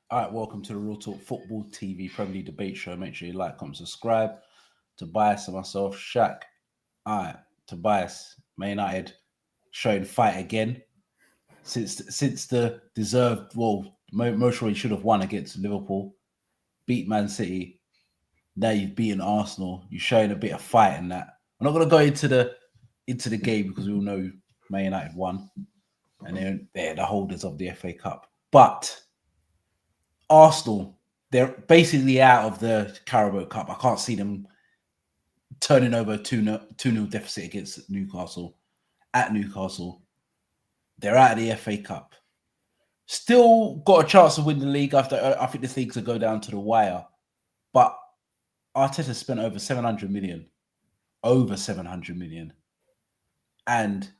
All right, welcome to the Real Talk Football TV Premier League Debate Show. Make sure you like, comment, subscribe. Tobias and myself, Shaq. All right, Tobias, Man United showing fight again since the deserved. Well, most probably should have won against Liverpool, beat Man City. Now you've beaten Arsenal. You're showing a bit of fight in that. I'm not going to go into the game because we all know Man United won, and they're the holders of the FA Cup, but Arsenal, they're basically out of the Carabao Cup. I can't see them turning over a 2-0 deficit against Newcastle at Newcastle. They're out of the FA Cup. Still got a chance to win the league after. I think this league's to go down to the wire. But Arteta spent over 700 million. Over 700 million. And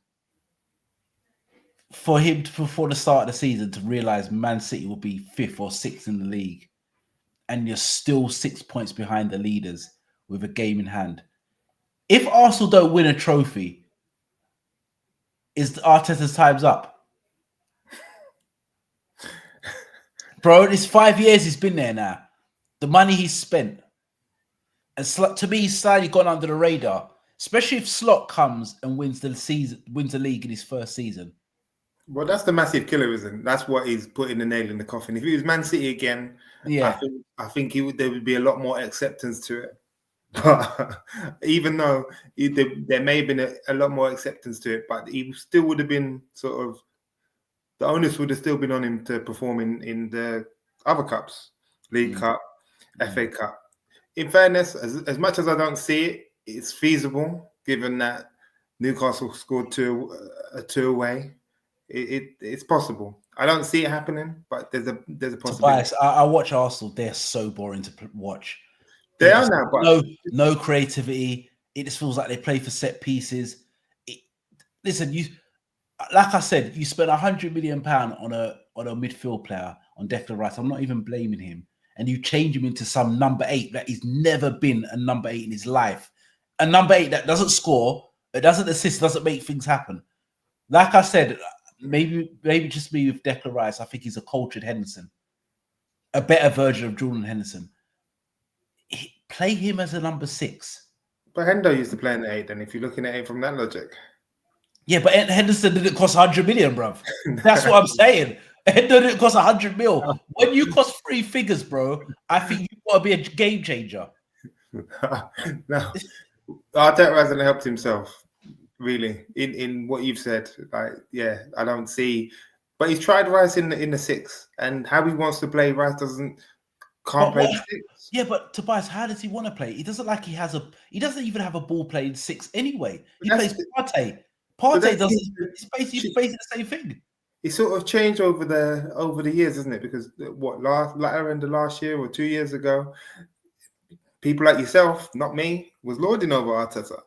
for him to, before the start of the season to realise Man City will be 5th or 6th in the league, and you're still 6 points behind the leaders with a game in hand. If Arsenal don't win a trophy, is Arteta's time's up? Bro, it's 5 years he's been there now. The money he's spent. And to me, he's slightly gone under the radar, especially if Slot comes and wins the league in his first season. Well, that's the massive killer, isn't it? That's what he's putting the nail in the coffin. If it was Man City again, yeah, I think there would be a lot more acceptance to it. But even though there may have been a lot more acceptance to it, but he still would have been sort of, the onus would have still been on him to perform in the other cups, League Cup, FA Cup. In fairness, as much as I don't see it, it's feasible given that Newcastle scored a two away. It's possible. I don't see it happening, but there's a possibility. Tobias, I watch Arsenal. They're so boring to watch. They are now, but no creativity. It just feels like they play for set pieces. Listen, like I said, you spent £100 million on a midfield player, on Declan Rice. I'm not even blaming him. And you change him into some number 8 that he's never been a number 8 in his life. A number 8 that doesn't score, it doesn't assist, doesn't make things happen. Like I said, maybe just me with Declan Rice. I think he's a cultured Henderson, a better version of Jordan Henderson. Play him as a number 6. But Hendo used to play in the 8, and if you're looking at it from that logic. Yeah, but Henderson didn't cost 100 million, bruv. That's what I'm saying. Henderson didn't cost 100 mil. When you cost 3 figures, bro, I think you've got to be a game changer. No, Arteta hasn't helped himself, really, in what you've said. Like, yeah, I don't see. But he's tried Rice in the 6, and how he wants to play, Rice can't play the 6. Yeah, but Tobias, how does he want to play? He doesn't like he doesn't even have a ball playing 6 anyway. He plays Partey. Partey doesn't. It's basically the same thing. It's sort of changed over the years, isn't it? Because latter end of last year or 2 years ago, people like yourself, not me, was lording over Arteta.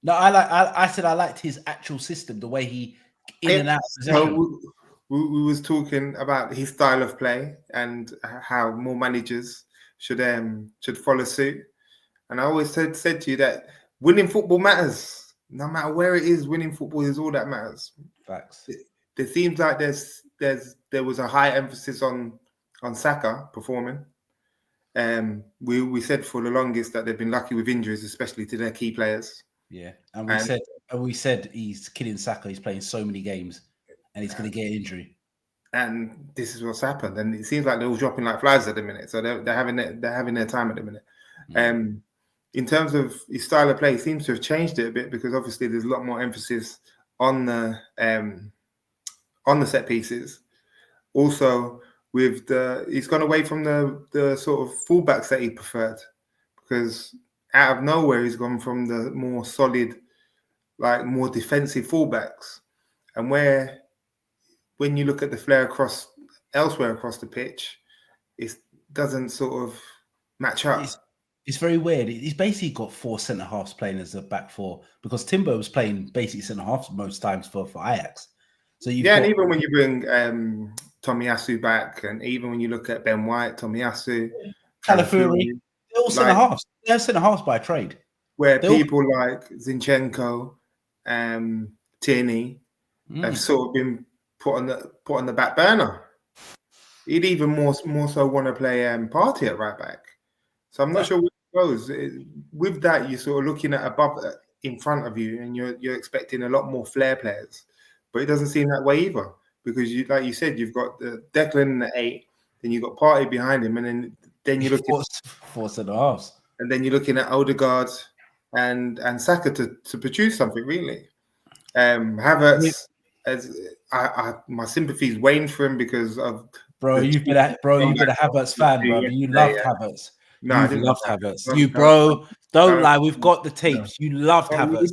No, I said I liked his actual system, the way he in and out of possession. So we was talking about his style of play and how more managers should follow suit. And I always said to you that winning football matters. No matter where it is, winning football is all that matters. Facts. There seems like there was a high emphasis on Saka performing. We said for the longest that they've been lucky with injuries, especially to their key players. Yeah, and we said he's killing Saka. He's playing so many games, and he's going to get an injury. And this is what's happened. And it seems like they're all dropping like flies at the minute. So they're having their time at the minute. Mm. In terms of his style of play, he seems to have changed it a bit because obviously there's a lot more emphasis on the set pieces. Also, he's gone away from the sort of fullbacks that he preferred, because out of nowhere he's gone from the more solid, like more defensive fullbacks, and when you look at the flair elsewhere across the pitch, it doesn't sort of match up. It's very weird. He's basically got 4 centre-halves playing as a back 4, because Timber was playing basically centre-halves most times for Ajax. So and even when you bring Tomiyasu back, and even when you look at Ben White, Tomiyasu, Calafiori, they're all centre-halves. They're centre-halves by trade. Where people like Zinchenko, Tierney have sort of been put on the back burner. He'd even more so want to play Partey at right back. So I'm not sure where it goes. With that, you're sort of looking at above, in front of you, and you're expecting a lot more flair players. But it doesn't seem that way either, because you, like you said, you've got the Declan in the 8, then you've got Partey behind him, and then you're looking, four centre halves. and then you're looking at Odegaard and Saka to produce something really. Havertz, as my sympathies wane for him because of you've been a Havertz fan, bro. You loved Havertz. No, I didn't love Havertz. Havertz. Don't lie. We've got the tapes. You loved Havertz.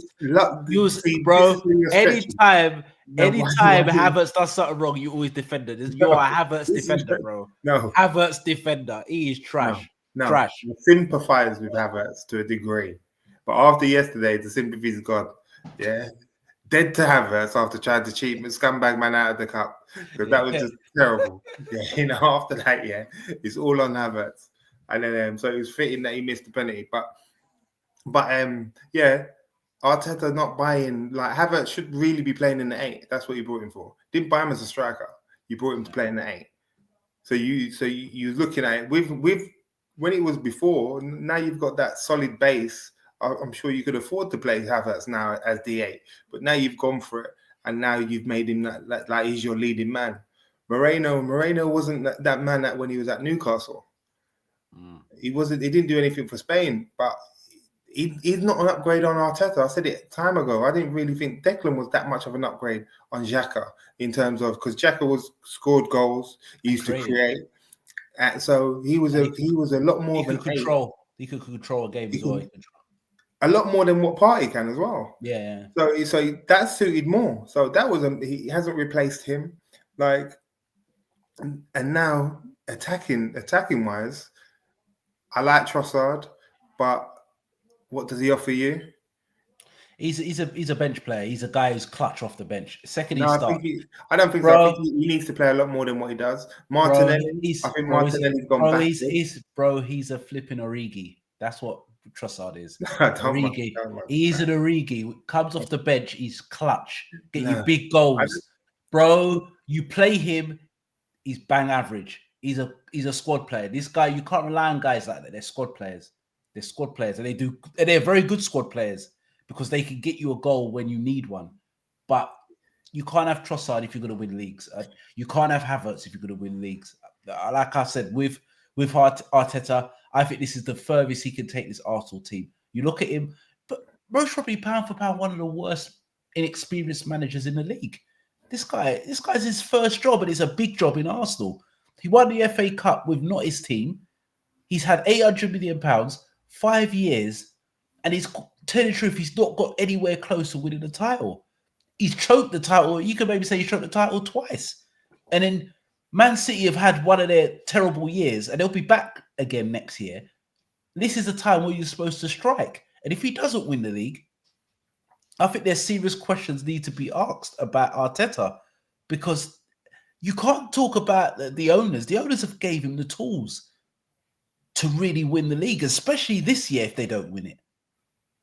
Anytime Havertz does something wrong, you always defend it. You're a Havertz defender, bro. No, Havertz defender. He is trash. No, trash. Sympathize with Havertz to a degree, but after yesterday, the sympathy's gone. Yeah, dead to Havertz after trying to cheat scumbag man out of the cup, because that was just terrible. Yeah, after that, it's all on Havertz, and then so it was fitting that he missed the penalty. But Arteta not buying, like, Havertz should really be playing in the 8. That's what you brought him for. Didn't buy him as a striker. You brought him to play in the 8. So you're looking at it with when it was before. Now you've got that solid base. I'm sure you could afford to play Havertz now as D8, but now you've gone for it, and now you've made him like he's your leading man. Moreno wasn't that man that when he was at Newcastle. He wasn't. He didn't do anything for Spain, but he's not an upgrade on Arteta. I said it time ago. I didn't really think Declan was that much of an upgrade on Xhaka in terms of, because Xhaka scored goals, he used to create, so he was a lot more than control. He could control a game as well. A lot more than what Partey can as well. Yeah. So that suited more. So that was he hasn't replaced him, like, and now attacking wise, I like Trossard, but what does he offer you? He's a bench player. He's a guy who's clutch off the bench. Second, I don't think so. I think he needs to play a lot more than what he does. Martinelli, Martinelli's gone back. He's a flipping Origi. That's what Trossard is. Origi. He's an Origi. Comes off the bench. He's clutch. Get you big goals, bro. You play him. He's bang average. He's a squad player. This guy, you can't rely on guys like that. They're squad players. And they're very good squad players, because they can get you a goal when you need one. But you can't have Trossard if you're going to win leagues. You can't have Havertz if you're going to win leagues. Like I said, with Arteta, I think this is the furthest he can take this Arsenal team. You look at him, but most probably pound for pound, one of the worst inexperienced managers in the league. This guy's his first job, and it's a big job in Arsenal. He won the FA Cup with not his team. He's had £800 million, 5 years, and he's, tell the truth, he's not got anywhere close to winning the title. He's choked the title. You could maybe say he's choked the title twice. And then Man City have had one of their terrible years, and they'll be back again next year. This is the time where you're supposed to strike. And if he doesn't win the league, I think there's serious questions need to be asked about Arteta, because you can't talk about the owners. The owners have gave him the tools to really win the league, especially this year if they don't win it.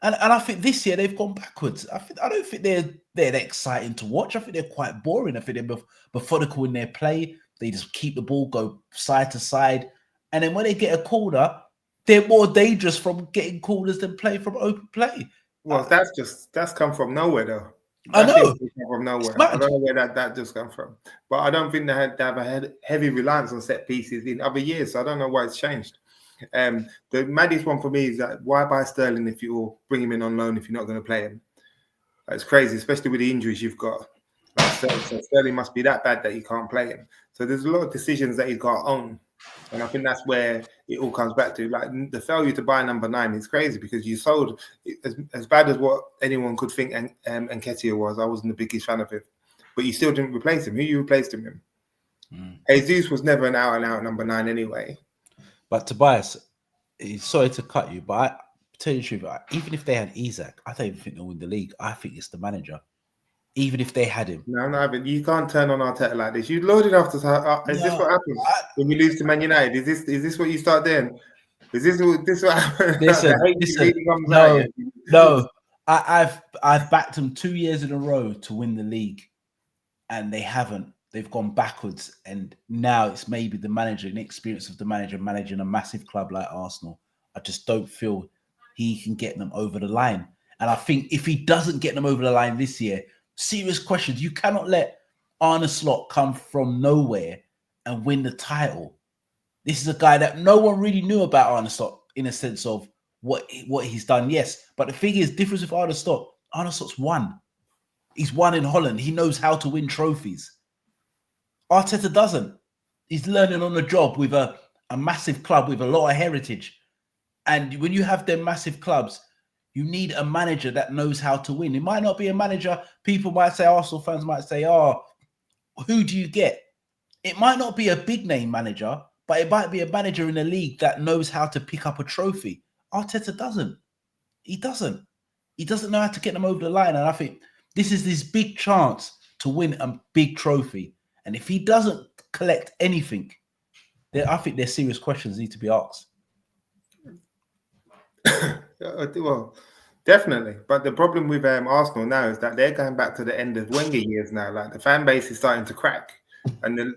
And I think this year they've gone backwards. I don't think they're that exciting to watch. I think they're quite boring. I think they're methodical in their play. They just keep the ball, go side to side. And then when they get a corner, they're more dangerous from getting corners than play from open play. Well, that's come from nowhere, though. I know. From nowhere. I don't know where that just come from. But I don't think they have a heavy reliance on set pieces in other years. So I don't know why it's changed. The maddest one for me is that why buy Sterling if you bring him in on loan if you're not going to play him? It's crazy, especially with the injuries you've got. So Sterling must be that bad that you can't play him. So there's a lot of decisions that he's got to own. And I think that's where it all comes back to. Like, the failure to buy number 9 is crazy, because you sold as bad as what anyone could think Nketiah was. I wasn't the biggest fan of him, but you still didn't replace him. Who you replaced him with? Jesus was never an out-and-out number 9 anyway. But Tobias, sorry to cut you, but I tell you the truth, even if they had Isak, I don't even think they'll win the league. I think it's the manager. Even if they had him. No, but you can't turn on Arteta like this. You loaded after. Is this what happens when you lose to Man United? Is this what you start doing? Is this what happens? Listen, no. I've backed them 2 years in a row to win the league, and they haven't. they've gone backwards, and now it's maybe the manager, inexperience of the manager managing a massive club like Arsenal. I just don't feel he can get them over the line. And I think if he doesn't get them over the line this year, serious questions. You cannot let Arne Slot come from nowhere and win the title. This is a guy that no one really knew about, Arne Slot, in a sense of what he's done. Yes, but the thing is, difference with Arne Slot's won. He's won in Holland. He knows how to win trophies. Arteta doesn't. He's learning on the job with a massive club with a lot of heritage. And when you have them massive clubs, you need a manager that knows how to win. It might not be a manager. People might say, Arsenal fans might say, oh, who do you get? It might not be a big name manager, but it might be a manager in a league that knows how to pick up a trophy. Arteta doesn't. He doesn't. He doesn't know how to get them over the line. And I think this is this big chance to win a big trophy. And if he doesn't collect anything, then I think there's serious questions need to be asked. Well, definitely. But the problem with Arsenal now is that they're going back to the end of Wenger years now. Like the fan base is starting to crack, and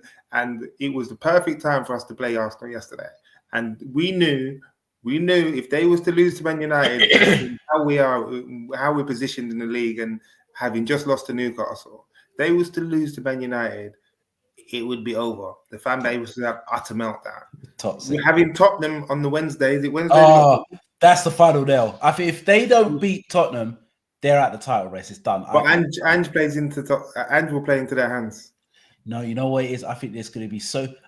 it was the perfect time for us to play Arsenal yesterday. And we knew if they was to lose to Man United, how we're positioned in the league, and having just lost to Newcastle, they was to lose to Man United, it would be over. The fan base would have utter meltdown. We're having Tottenham on the Wednesdays. That's the final nail. I think if they don't beat Tottenham, they're at the title race. It's done. But Ange plays Ange will play into their hands. No, you know what it is? I think there's going to be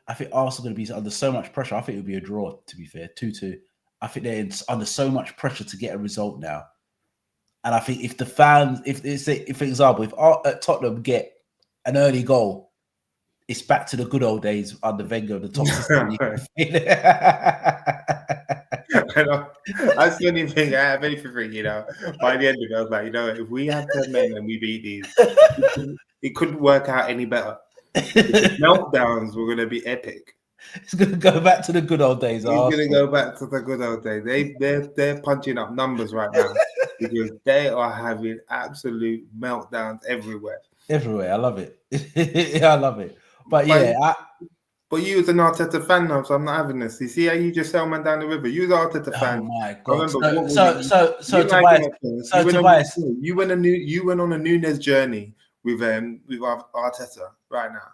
I think Arsenal going to be under so much pressure. I think it would be a draw, to be fair, 2-2. I think they're under so much pressure to get a result now. And I think if the fans, for example, if Tottenham get an early goal, it's back to the good old days under Wenger, the top system. I still didn't think I have anything, by the end of it, I was like, if we have 10 men and we beat these, it couldn't work out any better. The meltdowns were going to be epic. It's going to go back to the good old days. It's going to go back to the good old days. They're punching up numbers right now because they are having absolute meltdowns everywhere. Everywhere. I love it. I love it. But yeah. But you was an Arteta fan now, so I'm not having this. You see how you just sell man down the river? You was an Arteta fan. Oh my God. Tobias. You went on a Nunes journey with Arteta right now.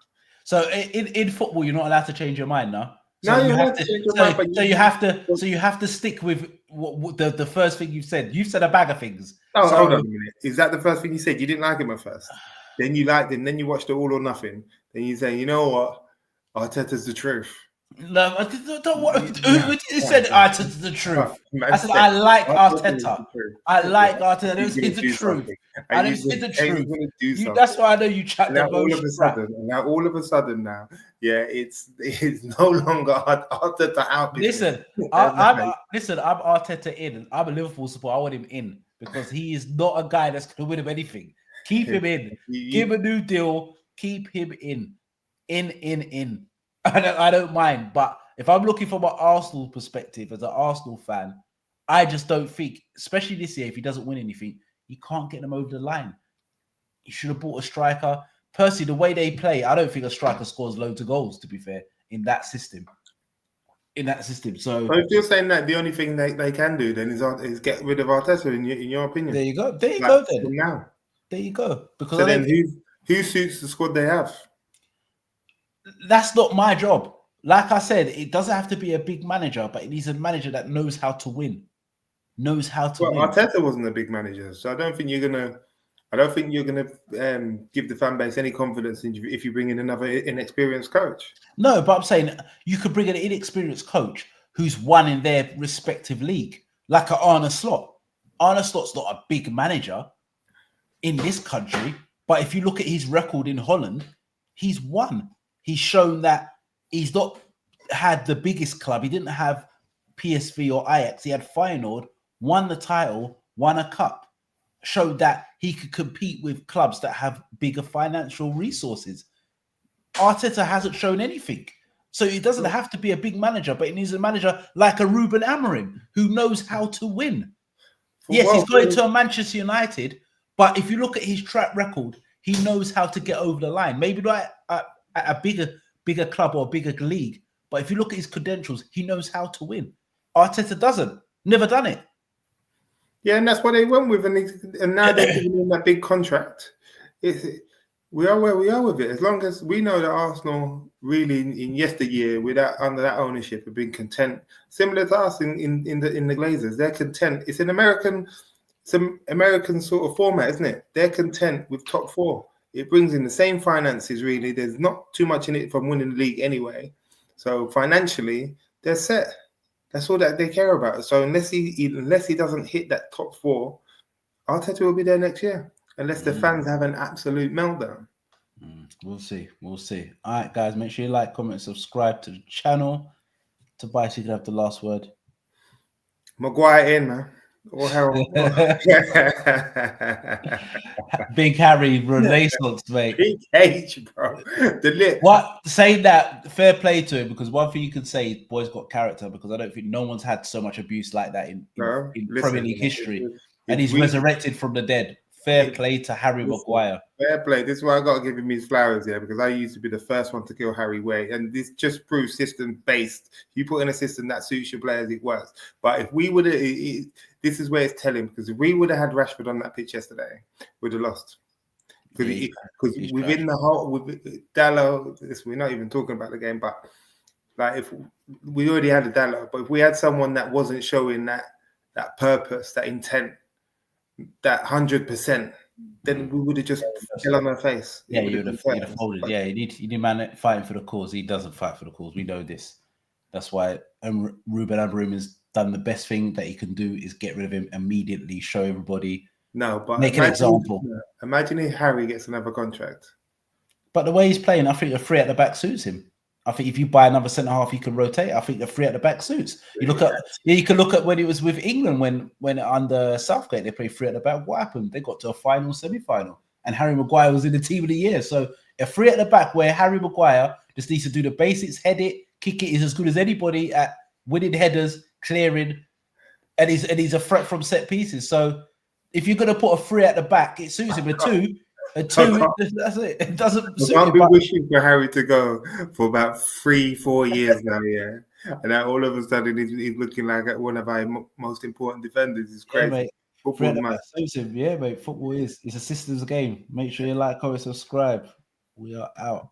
So in football, you're not allowed to change your mind now. So no, you have to change your mind. So you have to stick with what the first thing you said. You've said a bag of things. Oh, hold on a minute. Is that the first thing you said? You didn't like him at first. Then you liked him. Then you watched the All or Nothing. Then you say, you know what? Arteta's the truth. No, who said Arteta's the truth? I said I like Arteta. I like Arteta. I don't say the truth. I don't say the truth. That's why I know you chat the most. Now all of a sudden, it's no longer Arteta out. Listen, I'm Arteta in. I'm a Liverpool supporter. I want him in because he is not a guy that's going to win him anything. Keep him in. Give him a new deal. Keep him in. In. I don't mind, but if I'm looking from an Arsenal perspective as an Arsenal fan, I just don't think, especially this year, if he doesn't win anything, you can't get them over the line. You should have bought a striker. Personally, the way they play, I don't think a striker scores loads of goals, to be fair, in that system. So if you're saying that the only thing they can do then is get rid of Arteta, in your opinion. There you go. There you go then. Now. There you go. Because so then who suits the squad they have? That's not my job. Like I said, it doesn't have to be a big manager, but it needs a manager that knows how to win. Well, Arteta wasn't a big manager, so I don't think you're gonna give the fan base any confidence if you bring in another inexperienced coach. No, but I'm saying you could bring an inexperienced coach who's won in their respective league, like an Arne Slot. Arne Slot's not a big manager in this country, but if you look at his record in Holland, he's won. He's shown that he's not had the biggest club. He didn't have PSV or Ajax. He had Feyenoord, won the title, won a cup, showed that he could compete with clubs that have bigger financial resources. Arteta hasn't shown anything. So he doesn't have to be a big manager, but he needs a manager like a Ruben Amorim who knows how to win. Yes, he's going to a Manchester United, but if you look at his track record, he knows how to get over the line. Maybe not at a bigger club or a bigger league. But if you look at his credentials, he knows how to win. Arteta doesn't. Never done it. Yeah, and that's what they went with, and now they're giving him that big contract. We are where we are with it. As long as we know that Arsenal really in yesteryear, under that ownership, have been content, similar to us in the Glazers. They're content. It's an American sort of format, isn't it? They're content with top four. It brings in the same finances. Really, there's not too much in it from winning the league anyway. So financially, they're set. That's all that they care about. So unless he doesn't hit that top four, Arteta will be there next year. Unless the fans have an absolute meltdown. We'll see. We'll see. All right, guys, make sure you like, comment, subscribe to the channel. Tobias, you can have the last word. Maguire in, man. Or Harold. Big Harry Renaissance, mate. Big H, bro. The lip. What saying that? Fair play to him, because one thing you can say, boy's got character, because I don't think no one's had so much abuse like that in Premier League history, and he's resurrected from the dead. Fair play to Harry Maguire. Fair play. This is why I got to give him his flowers here, because I used to be the first one to kill Harry Way, and this just proves system based. You put in a system that suits your players, it works. But if we would have, this is where it's telling, because if we would have had Rashford on that pitch yesterday, we'd have lost. Because within the whole, with Dallo, we're not even talking about the game, but like if we already had a Dallo, but if we had someone that wasn't showing that purpose, that intent, that 100%, then we would have just fell on our face. Yeah, you'd have folded. Yeah, you need man fighting for the cause. He doesn't fight for the cause. We know this. That's why Ruben Amorim has done the best thing that he can do is get rid of him immediately, show everybody. No, but make an example. Imagine if Harry gets another contract. But the way he's playing, I think the three at the back suits him. I think if you buy another centre half, you can rotate. I think the three at the back suits. You look at you can look at when it was with England when under Southgate they played three at the back. What happened? They got to a final, semi-final, and Harry Maguire was in the team of the year. So a three at the back where Harry Maguire just needs to do the basics, head it, kick it. Is as good as anybody at winning headers, clearing, and he's a threat from set pieces. So if you're going to put a three at the back, it suits him. A two, that's it. It doesn't suit him. I've been wishing for Harry to go for about 3-4 years now, yeah. And now all of a sudden he's looking like one of our most important defenders. It's crazy. Yeah, football suits him. Yeah, mate. Football it's a systems game. Make sure you like, comment, subscribe. We are out.